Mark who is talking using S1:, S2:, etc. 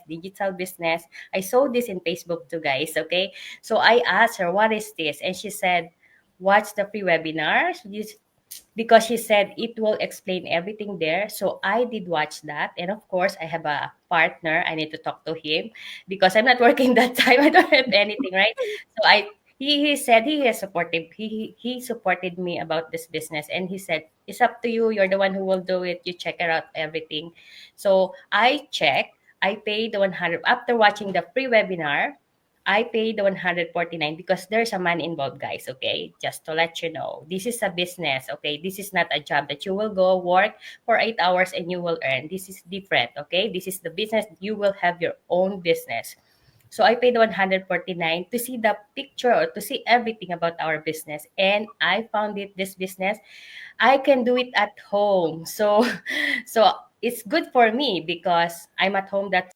S1: digital business. I saw this in Facebook too, guys. Okay. So I asked her, what is this? And she said, watch the free webinars because she said it will explain everything there. So I did watch that. And of course, I have a partner. I need to talk to him because I'm not working that time. I don't have anything, right? So he said he is supportive. He supported me about this business, and he said it's up to you. You're the one who will do it. You check it out everything. So I checked. I paid the 100 after watching the free webinar. I paid the 149 because there's a money involved, guys. Okay, just to let you know, this is a business. Okay, this is not a job that you will go work for 8 hours and you will earn. This is different. Okay, this is the business. You will have your own business. So I paid 149 to see the picture or to see everything about our business. And I found it this business, I can do it at home. So so it's good for me because I'm at home that